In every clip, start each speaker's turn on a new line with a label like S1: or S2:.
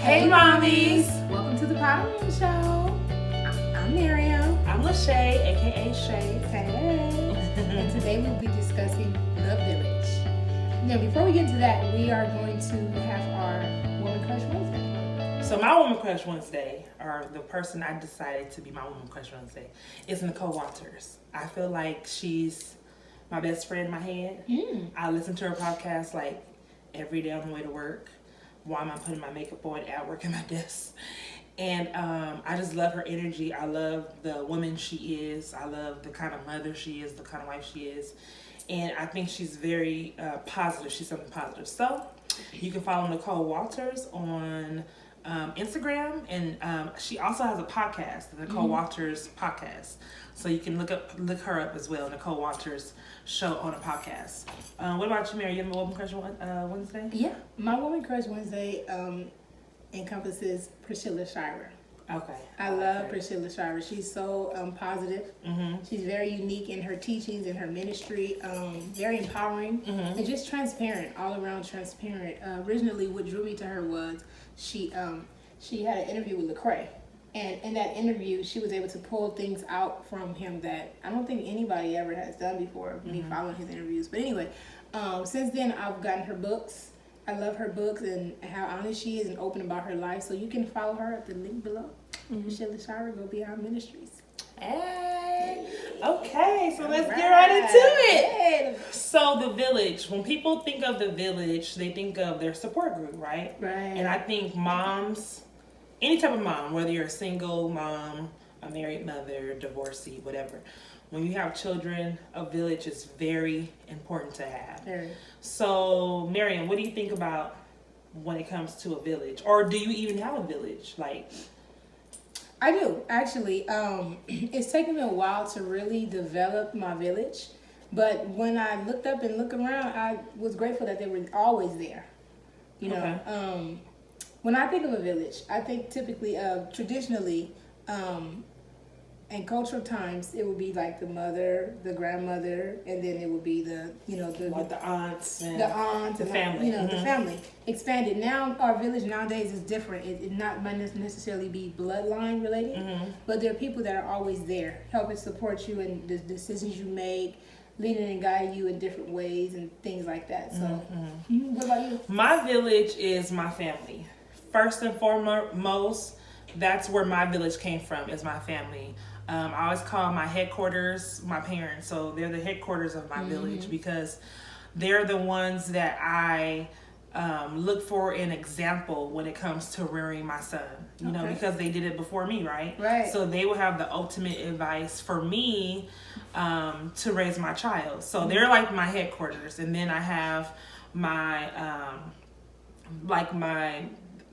S1: Hey, mommies!
S2: Welcome to the Potterman Show. I'm Miriam.
S1: I'm Lachey, aka Shay.
S2: Hey. And today we'll be discussing The Village. Now, before we get into that, we are going to have our Woman Crush Wednesday.
S1: So my Woman Crush Wednesday, or the person I decided to be my Woman Crush Wednesday, is Nicole Walters. I feel like she's my best friend in my head. I listen to her podcast like every day on the way to work while I'm putting my makeup on at work at my desk. And I just love her energy. I love the woman she is. I love the kind of mother she is, the kind of wife she is. And I think she's very positive. She's something positive. So you can follow Nicole Walters on Instagram. And she also has a podcast, the Nicole Walters podcast. So you can look her up as well, Nicole Walters show on a podcast. What about you, Mary? You have a Woman Crush Wednesday?
S2: Yeah. My Woman Crush Wednesday encompasses Priscilla Shirer.
S1: Okay.
S2: I love Priscilla Shirer. She's so positive. She's very unique in her teachings and her ministry. Very empowering and just transparent, all around transparent. Originally, what drew me to her was she had an interview with Lecrae, and in that interview, she was able to pull things out from him that I don't think anybody ever has done before. Me following his interviews, but anyway, since then I've gotten her books. I love her books and how honest she is and open about her life. So you can follow her at the link below. Priscilla Shirer, Go Beyond Ministries.
S1: Hey. Okay, so let's get right into it.
S2: Hey.
S1: So The Village, when people think of The Village, they think of their support group, right?
S2: Right.
S1: And I think moms, any type of mom, whether you're a single mom, a married mother, divorcee, whatever, when you have children, a village is very important to have.
S2: Very.
S1: So, Miriam, what do you think about when it comes to a village? Or do you even have a village? Like,
S2: I do, actually. It's taken me a while to really develop my village. But when I looked up and looked around, I was grateful that they were always there. You know,
S1: Okay.
S2: When I think of a village, I think typically traditionally, in cultural times, it would be like the mother, the grandmother, and then it would be the
S1: like the aunts and
S2: the aunt,
S1: the
S2: and
S1: family.
S2: the family expanded. Now our village nowadays is different. It not might necessarily be bloodline related, but there are people that are always there, helping support you in the decisions you make, leading and guiding you in different ways and things like that. So, what about you?
S1: My village is my family. First and foremost, that's where my village came from, is my family. I always call my headquarters my parents. So they're the headquarters of my village because they're the ones that I look for an example when it comes to rearing my son. You know, because they did it before me, right?
S2: Right.
S1: So they will have the ultimate advice for me to raise my child. So they're like my headquarters. And then I have my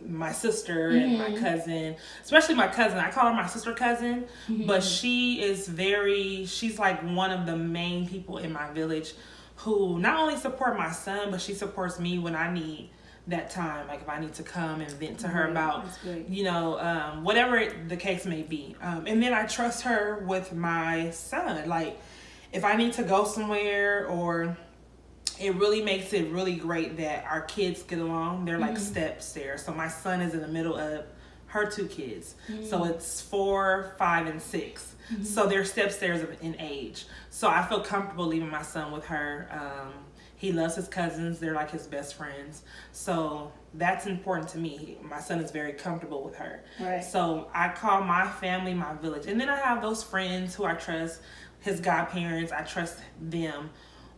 S1: my sister and my cousin, especially my cousin. I call her my sister cousin, but she's like one of the main people in my village who not only support my son, but she supports me when I need that time. Like if I need to come and vent to her about, whatever the case may be. And then I trust her with my son. Like if I need to go somewhere, or it really makes it really great that our kids get along. They're like steps there. So my son is in the middle of her two kids. So it's 4, 5, and 6. So they're step stairs in age. So I feel comfortable leaving my son with her. He loves his cousins. They're like his best friends. So that's important to me. My son is very comfortable with her.
S2: Right.
S1: So I call my family my village. And then I have those friends who I trust, his godparents. I trust them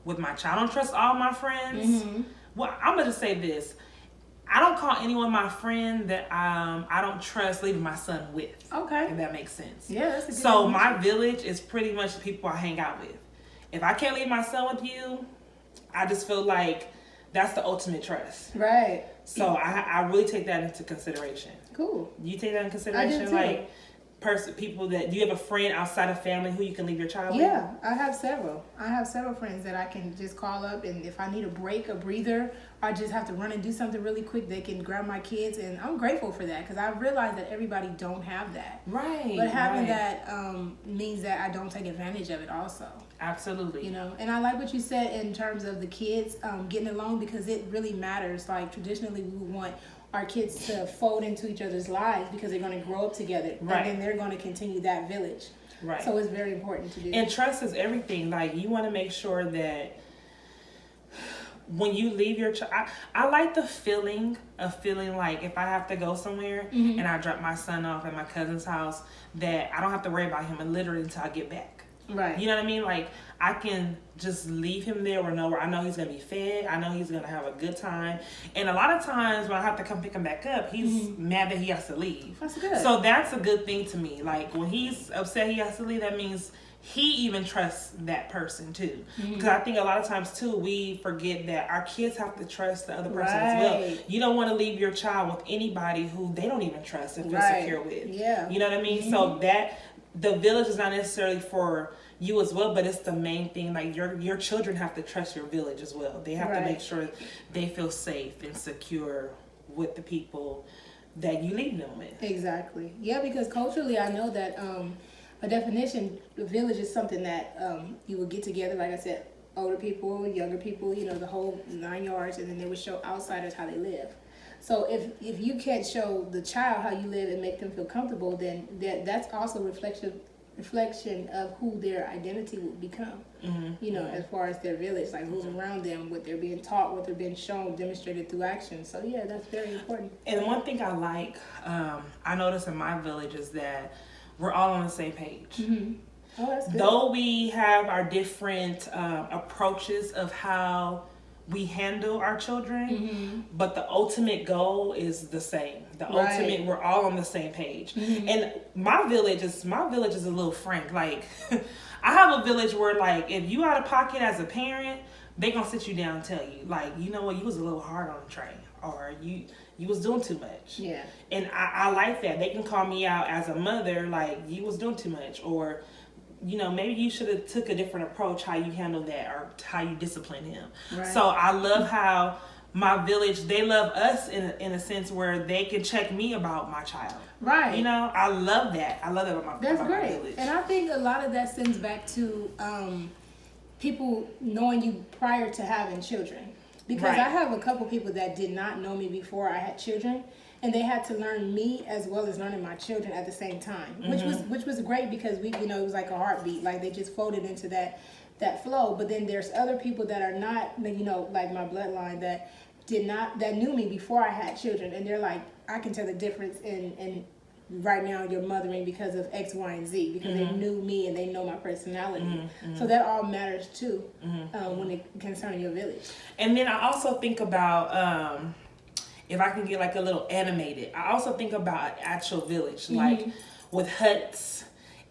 S1: with my child. I don't trust all my friends. Well, I'm going to say this. I don't call anyone my friend that I don't trust leaving my son with.
S2: Okay.
S1: If that makes sense.
S2: Yeah, that's a good
S1: So
S2: one.
S1: my village is pretty much the people I hang out with. If I can't leave my son with you, I just feel like that's the ultimate trust.
S2: Right.
S1: So I really take that into consideration.
S2: Cool.
S1: You take that into consideration?
S2: I do too.
S1: Like people that, do you have a friend outside of family who you can leave your child with?
S2: Yeah, I have several. I have several friends that I can just call up, and if I need a break, a breather, or I just have to run and do something really quick, they can grab my kids, and I'm grateful for that because I realize that everybody don't have that.
S1: Right.
S2: But having that means that I don't take advantage of it also.
S1: Absolutely.
S2: You know, and I like what you said in terms of the kids getting along because it really matters. Like traditionally we would want our kids to fold into each other's lives because they're going to grow up together.
S1: Right.
S2: And then they're going to continue that village.
S1: Right.
S2: So it's very important to do.
S1: And trust is everything. Like, you want to make sure that when you leave your child, I like the feeling of feeling like if I have to go somewhere and I drop my son off at my cousin's house, that I don't have to worry about him literally until I get back.
S2: Right.
S1: You know what I mean? Like, I can just leave him there or nowhere. I know he's going to be fed. I know he's going to have a good time. And a lot of times when I have to come pick him back up, he's mad that he has to leave.
S2: That's good.
S1: So that's a good thing to me. Like, when he's upset he has to leave, that means he even trusts that person too. Because I think a lot of times too, we forget that our kids have to trust the other person as well. You don't want to leave your child with anybody who they don't even trust and feel secure with.
S2: Yeah.
S1: You know what I mean? So that the village is not necessarily for you as well, but it's the main thing. Like, your children have to trust your village as well. They have to make sure they feel safe and secure with the people that you leave them with.
S2: Exactly. Yeah, because culturally, I know that a definition, the village is something that you would get together, like I said, older people, younger people, you know, the whole 9 yards, and then they would show outsiders how they live. So if you can't show the child how you live and make them feel comfortable, then that's also reflection of who their identity will become. You know, as far as their village, like who's around them, what they're being taught, what they're being shown, demonstrated through action. So yeah, that's very important.
S1: And one thing I like, I notice in my village is that we're all on the same page.
S2: Oh, that's good.
S1: Though we have our different approaches of how we handle our children, but the ultimate goal is the same. The ultimate, we're all on the same page. And my village is a little frank. Like, I have a village where, like, if you out of pocket as a parent, they gonna sit you down and tell you, like, you know what, you was a little hard on the train, or you was doing too much.
S2: Yeah.
S1: And I like that. They can call me out as a mother, like, you was doing too much, or, you know, maybe you should have took a different approach how you handle that, or how you discipline him. So I love how my village, they love us in a sense where they can check me about my child.
S2: Right.
S1: You know, I love that. I love that about my,
S2: That's
S1: about
S2: great.
S1: my village.
S2: And I think a lot of that stems back to people knowing you prior to having children. Because I have a couple people that did not know me before I had children, and they had to learn me as well as learning my children at the same time, which was great because we, you know, it was like a heartbeat, like they just folded into that flow. But then there's other people that are not, you know, like my bloodline that knew me before I had children, and they're like, I can tell the difference in right now you're mothering because of X, Y, and Z, because they knew me and they know my personality. So that all matters too when it concerns your village. And
S1: then I also think about if I can get like a little animated, I also think about an actual village, like with huts,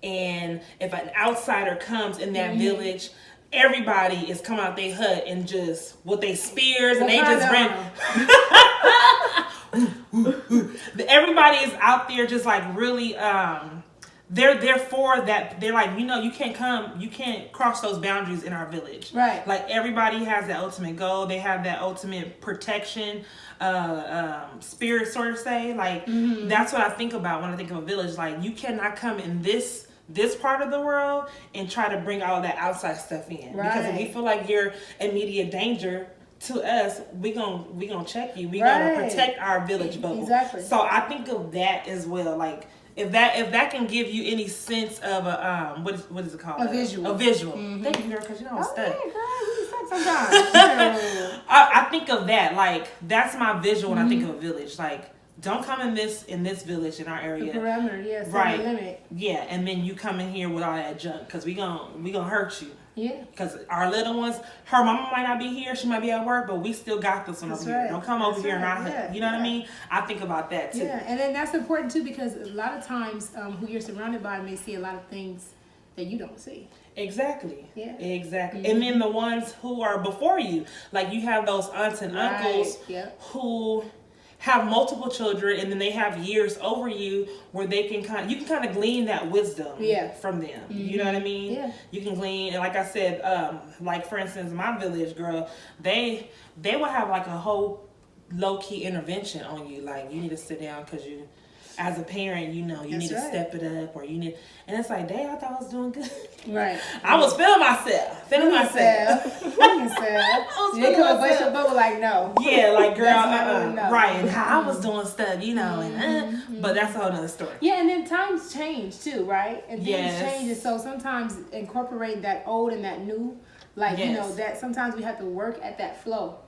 S1: and if an outsider comes in that village, everybody is coming out their hut and just with their spears, and they just everybody is out there just like really they're for that. They're like, you know, you can't cross those boundaries in our village.
S2: Right.
S1: Like, everybody has that ultimate goal. They have that ultimate protection spirit, sort of say. Like, that's what I think about when I think of a village. Like, you cannot come in this part of the world and try to bring all that outside stuff in.
S2: Right.
S1: Because if we feel like you're immediate danger to us, we gonna check you. We gonna protect our village bubble.
S2: Exactly.
S1: So I think of that as well. Like, if that can give you any sense of a what is it called?
S2: A visual.
S1: A visual. Thank you, girl, because you know I'm stuck.
S2: Yeah, girl, we suck sometimes.
S1: I think of that. Like, that's my visual when I think of a village. Like, don't come in this village in our area.
S2: The parameter, yeah, set
S1: right.
S2: the limit.
S1: Yeah, and then you come in here with all that junk, because we gonna hurt you.
S2: Yeah.
S1: Because our little ones, her mama might not be here, she might be at work, but we still got this one over here. Don't come over here and not, you know what I mean? I think about that too.
S2: Yeah, and then that's important too, because a lot of times who you're surrounded by may see a lot of things that you don't see.
S1: Exactly.
S2: Yeah.
S1: Exactly. And then the ones who are before you, like you have those aunts and uncles who have multiple children, and then they have years over you where they can you can kind of glean that wisdom from them. You know what I mean?
S2: Yeah.
S1: You can glean, and like I said, like for instance, my village girl, they will have like a whole low key intervention on you. Like, you need to sit down because as a parent, you
S2: That's
S1: need to
S2: right.
S1: step it up, or and it's like, dang, I thought I was doing good.
S2: Right.
S1: I was feeling myself.
S2: Feeling yourself.
S1: was
S2: You
S1: feeling
S2: come and bust your
S1: myself.
S2: bubble like, no.
S1: Yeah, like girl,
S2: That's not really no.
S1: right, and how I was doing stuff, but that's a whole nother story.
S2: Yeah, and then times change too, right? And things
S1: Yes.
S2: change, and so sometimes incorporating that old and that new, like
S1: Yes.
S2: that sometimes we have to work at that flow.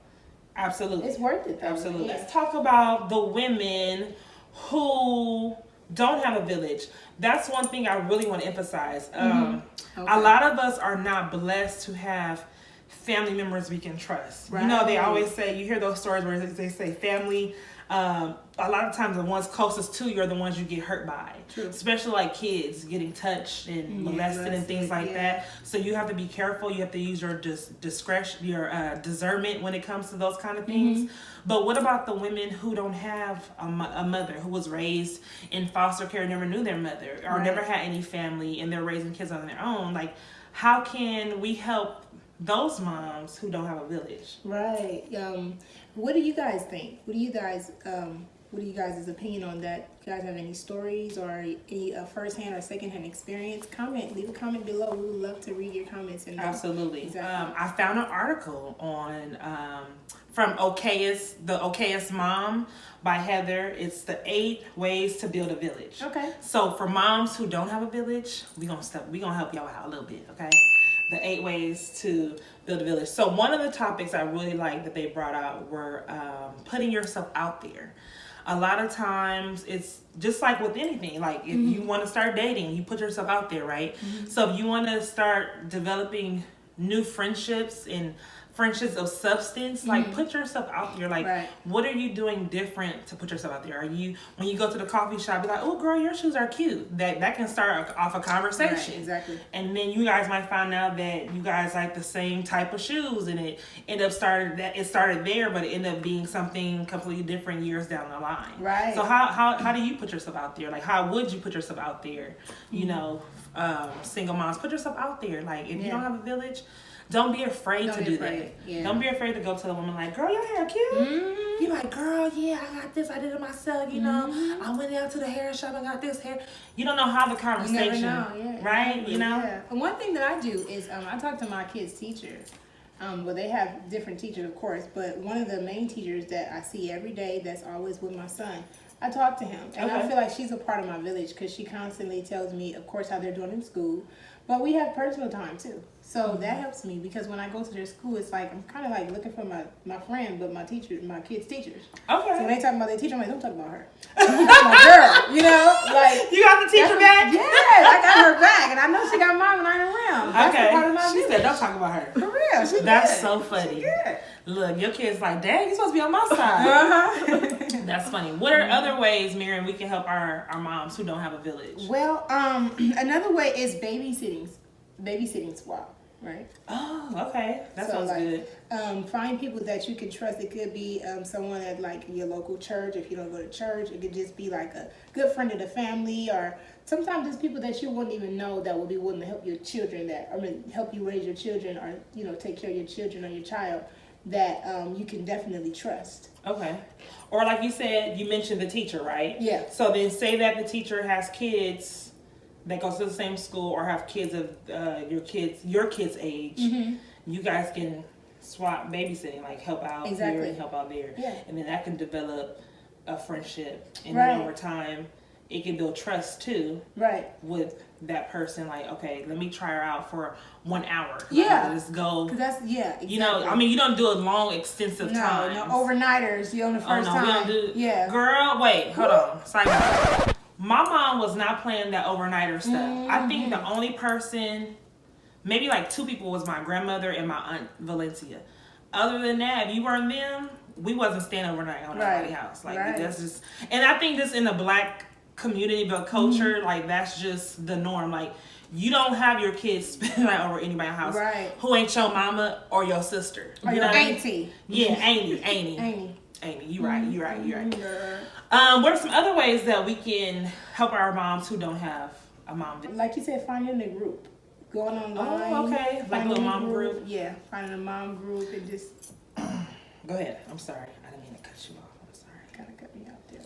S1: Absolutely.
S2: It's worth it though.
S1: Absolutely.
S2: Yeah.
S1: Let's talk about the women who don't have a village. That's one thing I really want to emphasize.
S2: Okay.
S1: A lot of us are not blessed to have family members we can trust. They
S2: Right.
S1: always say, you hear those stories where they say family, a lot of times the ones closest to you are the ones you get hurt by.
S2: True.
S1: Especially like kids getting touched and molested and things like that. So you have to be careful. You have to use your discretion, your discernment when it comes to those kind of things. But what about the women who don't have a mother, who was raised in foster care, never knew their mother, or never had any family, and they're raising kids on their own? Like, how can we help those moms who don't have a village?
S2: Right. What do you guys think? What do you guys' opinion on that? You guys have any stories or any first-hand or second-hand experience? Leave a comment below. We would love to read your comments. And
S1: Absolutely.
S2: Exactly.
S1: I found an article on from the Okayest Mom by Heather. It's the 8 ways to build a village.
S2: Okay.
S1: So for moms who don't have a village, we gonna help y'all out a little bit, okay? The 8 ways to build a village. So one of the topics I really liked that they brought out were putting yourself out there. A lot of times it's just like with anything. Like if you want to start dating, you put yourself out there, right? So if you want to start developing new friendships and friendships of substance, like put yourself out there. Like, what are you doing different to put yourself out there? Are you, when you go to the coffee shop, be like, oh girl, your shoes are cute. That can start off a conversation.
S2: Right, exactly.
S1: And then you guys might find out that you guys like the same type of shoes, and it started there, but it ended up being something completely different years down the line.
S2: Right.
S1: So how do you put yourself out there? Like, how would you put yourself out there? Single moms, put yourself out there. Like, if you don't have a village, don't be afraid to do that. Yeah. Don't be afraid to go to the woman like, girl, your hair cute. You like, girl, yeah, I got this. I did it myself. I went down to the hair shop. I got this hair. You don't know how the conversation,
S2: you never know.
S1: right?
S2: Exactly. Yeah. And one thing that I do is I talk to my kids' teacher. Well, they have different teachers, of course, but one of the main teachers that I see every day that's always with my son, I talk to him. And I feel like she's a part of my village because she constantly tells me, of course, how they're doing in school. But we have personal time, too. So that helps me because when I go to their school, it's like I'm kind of like looking for my friend, but my kids' teachers.
S1: Okay.
S2: So when they talk about their teacher, I'm like, don't talk about her. You talk about girl, like.
S1: You got the teacher back?
S2: Yes, I got her back. And I know she got mine when I ain't around. That's a part of my
S1: She
S2: village.
S1: said, don't talk about her.
S2: For real. She
S1: That's
S2: good.
S1: so funny.
S2: She good.
S1: Look, your kid's like, dang, you're supposed to be on my side.
S2: Uh-huh.
S1: That's funny. What are other ways, Miriam, we can help our moms who don't have a village?
S2: Well, another way is babysitting swap, right?
S1: Oh, okay. That sounds good.
S2: Find people that you can trust. It could be someone at like your local church. If you don't go to church, it could just be like a good friend of the family, or sometimes it's people that you wouldn't even know that will be willing to help your children. Help you raise your children, or take care of your children or your child that you can definitely trust.
S1: Okay. Or like you said, you mentioned the teacher, right?
S2: Yeah.
S1: So then say that the teacher has kids that goes to the same school or have kids of your kids' age. You guys can swap babysitting, like help out here and help out there.
S2: Yeah.
S1: And then that can develop a friendship. And then over time, it can build trust too.
S2: Right.
S1: With that person, like, okay, let me try her out for 1 hour.
S2: Yeah.
S1: Let's go.
S2: Cause that's exactly.
S1: You don't do a long, extensive time.
S2: No overnighters. You on the first time.
S1: We don't do.
S2: Yeah.
S1: Girl, wait, hold on. Side note. My mom was not playing that overnighter stuff. I think the only person, maybe like 2 people, was my grandmother and my aunt Valencia. Other than that, if you weren't them, we wasn't staying overnight on anybody's house. Like that's just, and I think this in the Black community, but culture, like that's just the norm. Like you don't have your kids spend the night over anybody's house who ain't your mama or your sister.
S2: Or your auntie.
S1: Yeah, Auntie.
S2: Auntie.
S1: You right. What are some other ways that we can help our moms who don't have a mom?
S2: Like you said, finding a group. Going online.
S1: Oh, okay. Like a little mom group?
S2: Yeah, finding a mom group and just...
S1: Go ahead. I'm sorry. I didn't mean to cut you off. I'm sorry.
S2: kind of cut me off there.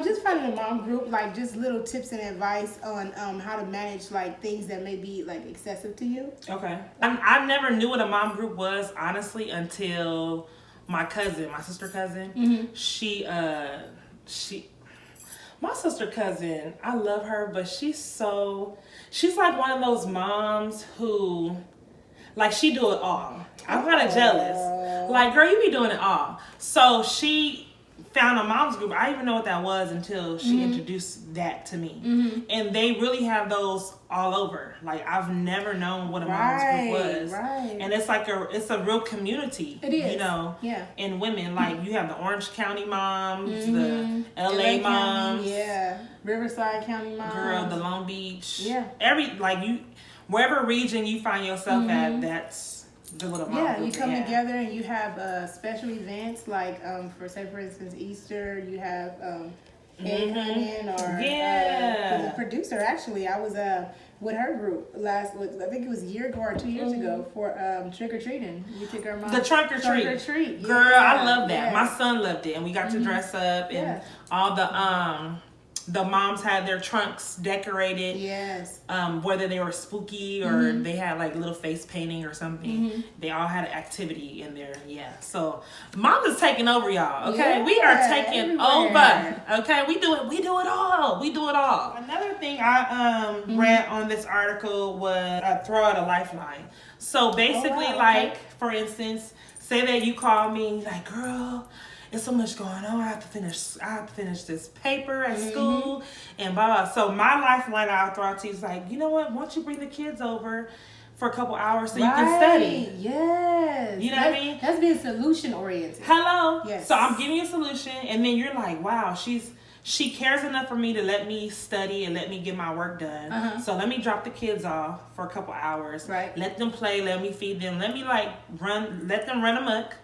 S2: Just finding a mom group, like just little tips and advice on how to manage like things that may be like excessive to you.
S1: Okay. I never knew what a mom group was, honestly, until my sister cousin. My sister cousin, I love her, but she's like one of those moms who, like, she do it all. I'm kind of jealous. Like, girl, you be doing it all. So she found a mom's group. I didn't even know what that was until she introduced that to me. And they really have those all over. Like, I've never known what a mom's group was.
S2: Right.
S1: And it's like it's a real community.
S2: It is.
S1: You know,
S2: yeah.
S1: In women, like you have the Orange County moms, the LA moms,
S2: County, yeah, Riverside County moms,
S1: girl, the Long Beach,
S2: yeah.
S1: Wherever region you find yourself at, that's the little mom
S2: yeah,
S1: group.
S2: you come together and you have special events like for instance Easter. You have egg hunting or the producer. Actually, I was with her group I think it was a year ago or 2 years ago for trick or treating. We took our mom
S1: the trunk or treat. Girl,
S2: yeah.
S1: I love that.
S2: Yeah.
S1: My son loved it, and we got to dress up and all the moms had their trunks decorated.
S2: Yes.
S1: Whether they were spooky or they had like little face painting or something. They all had an activity in there. Yeah. So mom is taking over, y'all. Okay.
S2: Yeah,
S1: we are taking
S2: everywhere.
S1: over. Okay. We do it all. We do it all. Another thing I read on this article was throw out a lifeline. So basically, like, for instance, say that you call me like, girl, there's so much going on. I have to finish this paper at school and blah, blah. So my lifeline I'll throw out to you is like, you know what? Why don't you bring the kids over for a couple hours so you can study?
S2: Yes.
S1: You know what I mean?
S2: That's being solution oriented.
S1: Hello.
S2: Yes.
S1: So I'm giving you a solution, and then you're like, wow, she cares enough for me to let me study and let me get my work done. So let me drop the kids off for a couple hours.
S2: Right.
S1: Let them play. Let me feed them. Let me let them run amok.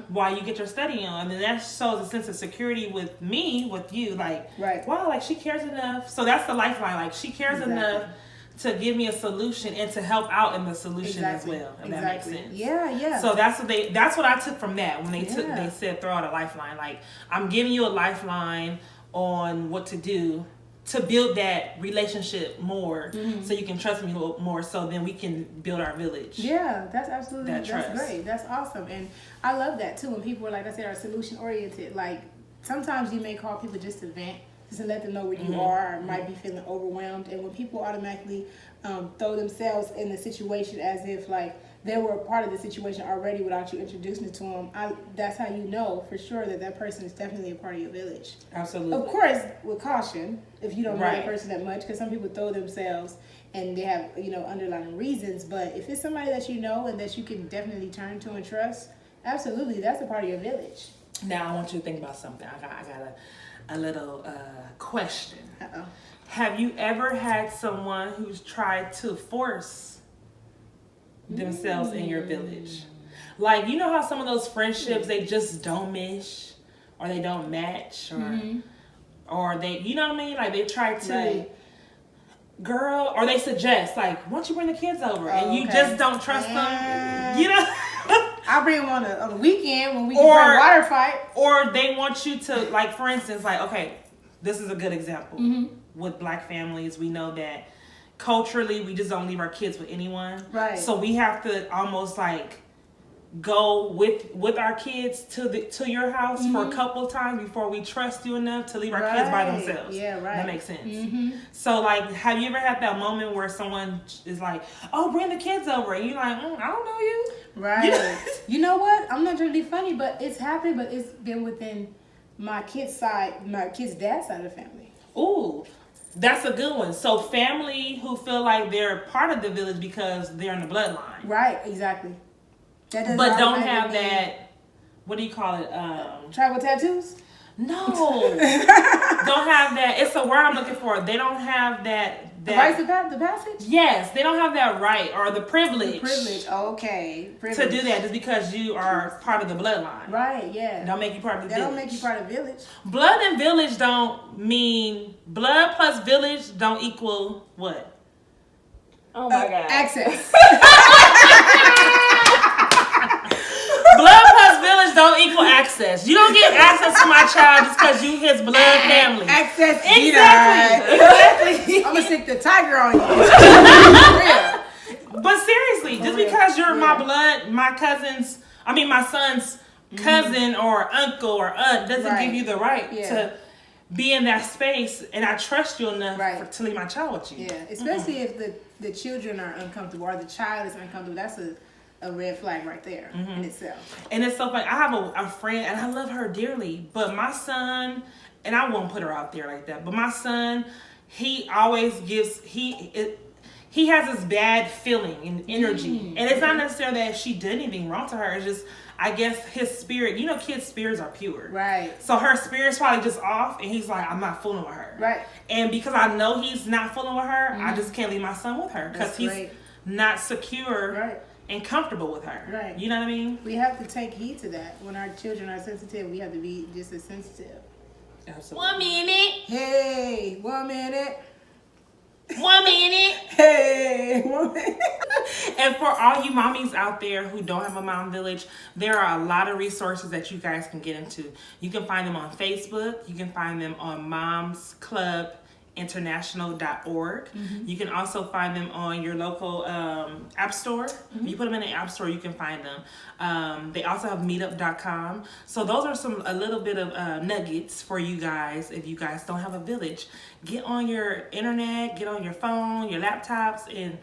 S1: While you get your study on, and that shows a sense of security with you, like, wow, like she cares enough. So that's the lifeline. Like, she cares enough to give me a solution and to help out in the solution as well. If that makes sense.
S2: Yeah, yeah.
S1: So that's what I took from that when they said throw out a lifeline. Like, I'm giving you a lifeline on what to do to build that relationship more, so you can trust me a little more, so then we can build our village.
S2: Yeah, that's great. That's awesome. And I love that too, when people, like I said, are solution oriented. Like, sometimes you may call people just to vent, just to let them know where you are, or might be feeling overwhelmed. And when people automatically throw themselves in the situation as if like they were a part of the situation already without you introducing it to them, that's how you know for sure that person is definitely a part of your village.
S1: Absolutely.
S2: Of course, with caution, if you don't know that person that much, because some people throw themselves and they have, underlying reasons. But if it's somebody that you know and that you can definitely turn to and trust, absolutely, that's a part of your village.
S1: Now I want you to think about something. I got a little question.
S2: Uh-oh.
S1: Have you ever had someone who's tried to force themselves in your village? Like, you know how some of those friendships, they just don't mesh, or they don't match, or they, you know what I mean? Like, they try to, girl, or they suggest, like, why don't you bring the kids over? And you just don't trust them, you know?
S2: I'll bring them on a weekend when we can play water fight.
S1: Or they want you to, like, for instance, like, okay, this is a good example. With Black families, we know that culturally, we just don't leave our kids with anyone.
S2: Right.
S1: So we have to almost like go with our kids to your house for a couple of times before we trust you enough to leave our kids by themselves.
S2: Yeah, right.
S1: That makes sense. So, like, have you ever had that moment where someone is like, "Oh, bring the kids over," and you're like, "I don't know you."
S2: Right. You know what? I'm not trying to be funny, but it's happened. But it's been within my kid's dad's side of the family.
S1: Ooh. That's a good one. So family who feel like they're part of the village because they're in the bloodline.
S2: Right, exactly.
S1: But don't have that, what do you call it?
S2: Tribal tattoos?
S1: No. Don't have that. It's a word I'm looking for. They don't have that.
S2: The rights of the passage?
S1: Yes, they don't have that right or the privilege.
S2: The privilege, okay.
S1: To do that just because you are part of the bloodline.
S2: Right, yeah.
S1: Don't make you part of the village.
S2: That don't make you part of the village.
S1: Blood and village don't mean, blood plus village don't equal what? Oh my God.
S2: Access.
S1: Blood plus village don't equal access. access. You don't get access to my child just because you his blood family.
S2: Access
S1: Exactly.
S2: Exactly. I'm gonna stick the tiger on you.
S1: But seriously, just because you're my blood, my son's cousin or uncle or aunt doesn't give you the right to be in that space, and I trust you enough to leave my child with you.
S2: Yeah, especially if the children are uncomfortable or the child is uncomfortable. That's a red flag right there in itself.
S1: And it's so funny. I have a friend, and I love her dearly, but my son, and I won't put her out there like that, but my son, he always gives, he has this bad feeling and energy. And it's not necessarily that she did anything wrong to her. It's just, I guess his spirit, kids' spirits are pure.
S2: Right.
S1: So her spirit's probably just off, and he's like, I'm not fooling with her.
S2: Right.
S1: And because I know he's not fooling with her, I just can't leave my son with her because he's not secure and comfortable with her.
S2: Right.
S1: You know what I mean?
S2: We have to take heed to that. When our children are sensitive, we have to be just as sensitive.
S1: Absolutely.
S3: 1 minute.
S2: Hey, 1 minute.
S3: 1 minute.
S2: Hey, 1 minute.
S1: And for all you mommies out there who don't have a mom village, there are a lot of resources that you guys can get into. You can find them on Facebook. You can find them on momsclubinternational.org. You can also find them on your local app store. If you put them in the app store, you can find them. They also have meetup.com. So those are a little bit of nuggets for you guys if you guys don't have a village. Get on your internet, get on your phone, your laptops, and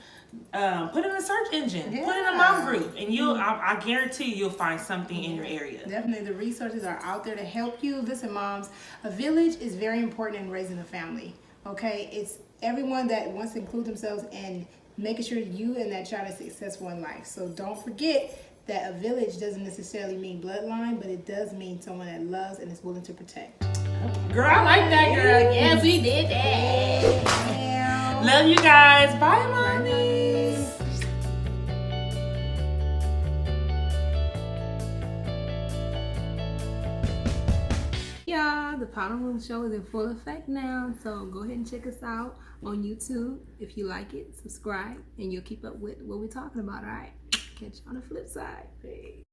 S1: put in a search engine. Put in a mom group, and I guarantee you'll find something in your area.
S2: Definitely, the resources are out there to help you. Listen, moms, a village is very important in raising a family. Okay, it's everyone that wants to include themselves and making sure you and that child is successful in life. So don't forget that a village doesn't necessarily mean bloodline, but it does mean someone that loves and is willing to protect.
S1: Girl,
S3: I like that, girl. Yes, we did that.
S1: Love you guys. Bye, mommies.
S2: Y'all, the Powder Room Show is in full effect now, so go ahead and check us out on YouTube. If you like it, subscribe, and you'll keep up with what we're talking about, all right? Catch you on the flip side. Peace.